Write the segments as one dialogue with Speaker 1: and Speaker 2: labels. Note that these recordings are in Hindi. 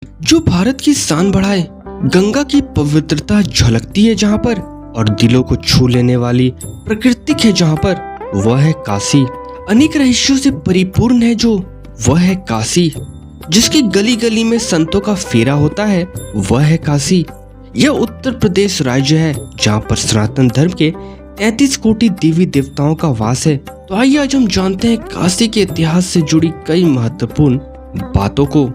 Speaker 1: जो भारत की शान बढ़ाए, गंगा की पवित्रता झलकती है जहाँ पर, और दिलों को छू लेने वाली प्राकृतिक है जहाँ पर, वह है काशी। अनेक रहस्यों से परिपूर्ण है जो, वह है काशी। जिसकी गली गली में संतों का फेरा होता है, वह है काशी। यह उत्तर प्रदेश राज्य है जहाँ पर सनातन धर्म के 33 कोटि देवी देवताओं का वास है। तो आइए आज हम जानते हैं काशी के इतिहास से जुड़ी कई महत्वपूर्ण बातों को।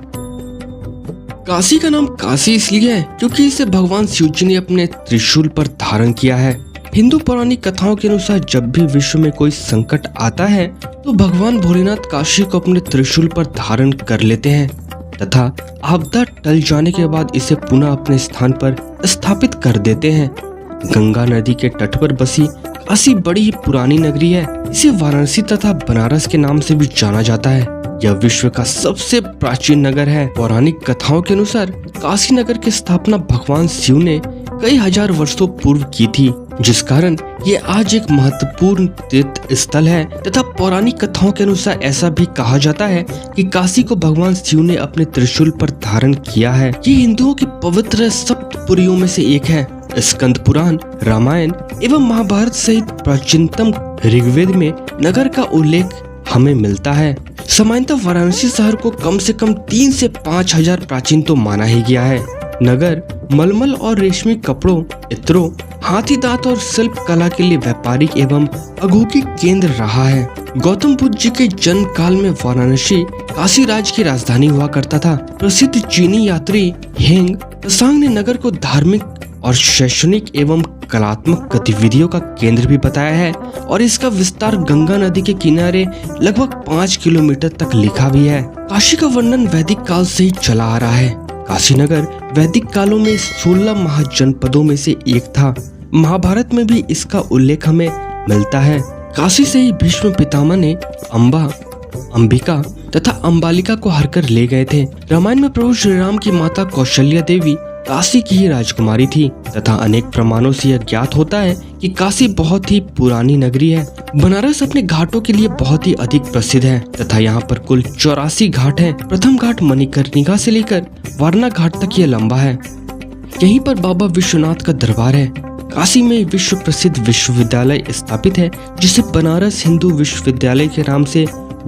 Speaker 1: काशी का नाम काशी इसलिए है क्योंकि इसे भगवान शिव जी ने अपने त्रिशूल पर धारण किया है। हिंदू पौराणिक कथाओं के अनुसार जब भी विश्व में कोई संकट आता है तो भगवान भोलेनाथ काशी को अपने त्रिशूल पर धारण कर लेते हैं तथा आपदा टल जाने के बाद इसे पुनः अपने स्थान पर स्थापित कर देते हैं। गंगा नदी के तट पर बसी काशी बड़ी ही पुरानी नगरी है। इसे वाराणसी तथा बनारस के नाम से भी जाना जाता है। यह विश्व का सबसे प्राचीन नगर है। पौराणिक कथाओं के अनुसार काशी नगर की स्थापना भगवान शिव ने कई हजार वर्षों पूर्व की थी, जिस कारण ये आज एक महत्वपूर्ण तीर्थ स्थल है। तथा पौराणिक कथाओं के अनुसार ऐसा भी कहा जाता है कि काशी को भगवान शिव ने अपने त्रिशूल पर धारण किया है। ये हिंदुओं की पवित्र सप्तपुरियों में से एक है। स्कंद पुराण, रामायण एवं महाभारत सहित प्राचीनतम ऋग्वेद में नगर का उल्लेख हमें मिलता है। सामान्यतः वाराणसी शहर को कम से कम 3 से 5 हजार प्राचीन तो माना ही गया है। नगर मलमल और रेशमी कपड़ों, इत्रों, हाथी दांत और शिल्प कला के लिए व्यापारिक एवं औद्योगिक केंद्र रहा है। गौतम बुद्ध जी के जन्म काल में वाराणसी काशी राज्य की राजधानी हुआ करता था। प्रसिद्ध चीनी यात्री हेंग त्सांग ने नगर को धार्मिक और शैक्षणिक एवं कलात्मक गतिविधियों का केंद्र भी बताया है और इसका विस्तार गंगा नदी के किनारे लगभग 5 किलोमीटर तक लिखा भी है। काशी का वर्णन वैदिक काल से ही चला आ रहा है। काशी नगर वैदिक कालों में 16 महाजनपदों में से एक था। महाभारत में भी इसका उल्लेख हमें मिलता है। काशी से ही भीष्म पितामह ने अम्बा, अंबिका तथा अम्बालिका को हरकर ले गए थे। रामायण में प्रभु श्री राम की माता कौशल्या देवी काशी की ही राजकुमारी थी तथा अनेक प्रमाणों से यह ज्ञात होता है कि काशी बहुत ही पुरानी नगरी है। बनारस अपने घाटों के लिए बहुत ही अधिक प्रसिद्ध है तथा यहाँ पर कुल 84 घाट हैं। प्रथम घाट मणिकर्णिका से लेकर वारणा घाट तक यह लंबा है। यहीं पर बाबा विश्वनाथ का दरबार है। काशी में विश्व प्रसिद्ध विश्वविद्यालय स्थापित है जिसे बनारस हिंदू विश्वविद्यालय के नाम से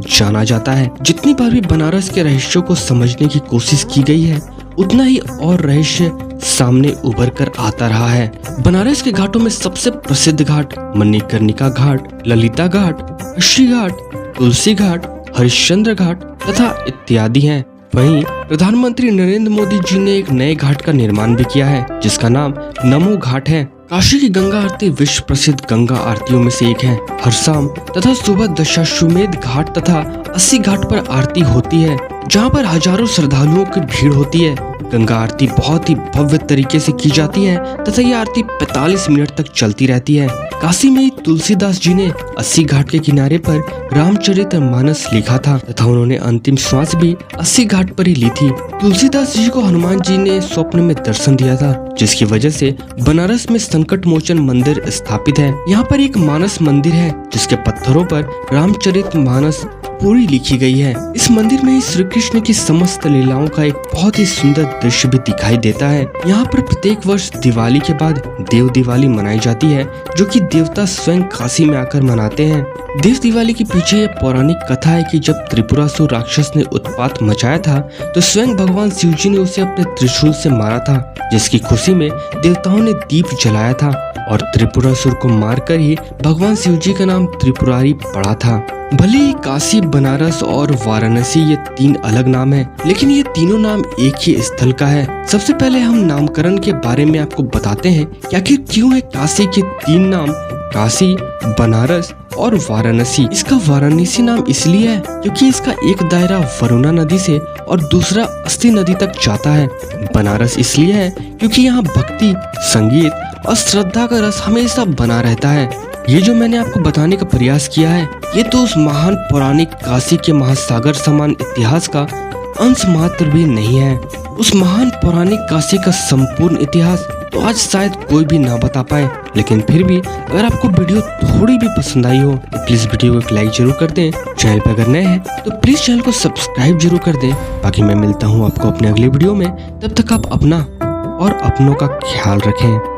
Speaker 1: जाना जाता है। जितनी बार भी बनारस के रहस्यों को समझने की कोशिश की गई है उतना ही और रहस्य सामने उभर कर आता रहा है। बनारस के घाटों में सबसे प्रसिद्ध घाट मणिकर्णिका घाट, ललिता घाट, ऋषि घाट, तुलसी घाट, हरिश्चंद्र घाट तथा इत्यादि हैं। वहीं प्रधानमंत्री नरेंद्र मोदी जी ने एक नए घाट का निर्माण भी किया है जिसका नाम नमो घाट है। काशी की गंगा आरती विश्व प्रसिद्ध गंगा आरतियों में से एक है। हर शाम तथा सुबह दशाश्वमेध घाट तथा 80 घाट पर आरती होती है जहाँ पर हजारों श्रद्धालुओं की भीड़ होती है। गंगा आरती बहुत ही भव्य तरीके से की जाती है तथा ये आरती 45 मिनट तक चलती रहती है। काशी में तुलसीदास जी ने 80 घाट के किनारे पर रामचरितमानस लिखा था तथा उन्होंने अंतिम श्वास भी 80 घाट पर ही ली थी। तुलसीदास जी को हनुमान जी ने स्वप्न में दर्शन दिया था जिसकी वजह से बनारस में संकट मोचन मंदिर स्थापित है। यहाँ पर एक मानस मंदिर है जिसके पत्थरों पर रामचरितमानस पूरी लिखी गई है। इस मंदिर में ही श्री कृष्ण की समस्त लीलाओं का एक बहुत ही सुंदर दृश्य भी दिखाई देता है। यहाँ पर प्रत्येक वर्ष दिवाली के बाद देव दिवाली मनाई जाती है जो कि देवता स्वयं काशी में आकर मनाते हैं। देव दिवाली के पीछे यह पौराणिक कथा है कि जब त्रिपुरासुर राक्षस ने उत्पात मचाया था तो स्वयं भगवान शिव जी ने उसे अपने त्रिशूल से मारा था, जिसकी खुशी में देवताओं ने दीप जलाया था और त्रिपुरासुर को मारकर ही भगवान शिव जी का नाम त्रिपुरारी पड़ा था। भले ही काशी, बनारस और वाराणसी ये 3 अलग नाम हैं, लेकिन ये तीनों नाम एक ही स्थल का है। सबसे पहले हम नामकरण के बारे में आपको बताते हैं कि आखिर क्यों है काशी के 3 नाम, काशी, बनारस और वाराणसी। इसका वाराणसी नाम इसलिए है क्योंकि इसका एक दायरा वरुणा नदी से और दूसरा अस्ति नदी तक जाता है। बनारस इसलिए है क्योंकि यहाँ भक्ति, संगीत और श्रद्धा का रस हमेशा बना रहता है। ये जो मैंने आपको बताने का प्रयास किया है ये तो उस महान पौराणिक काशी के महासागर समान इतिहास का अंश मात्र भी नहीं है। उस महान पौराणिक काशी का संपूर्ण इतिहास तो आज शायद कोई भी ना बता पाए, लेकिन फिर भी अगर आपको वीडियो थोड़ी भी पसंद आई हो तो प्लीज वीडियो को एक लाइक जरूर कर दें। चैनल पर अगर नए हैं तो प्लीज चैनल को सब्सक्राइब जरूर कर दें। बाकी मैं मिलता हूँ आपको अपने अगले वीडियो में, तब तक आप अपना और अपनों का ख्याल रखें।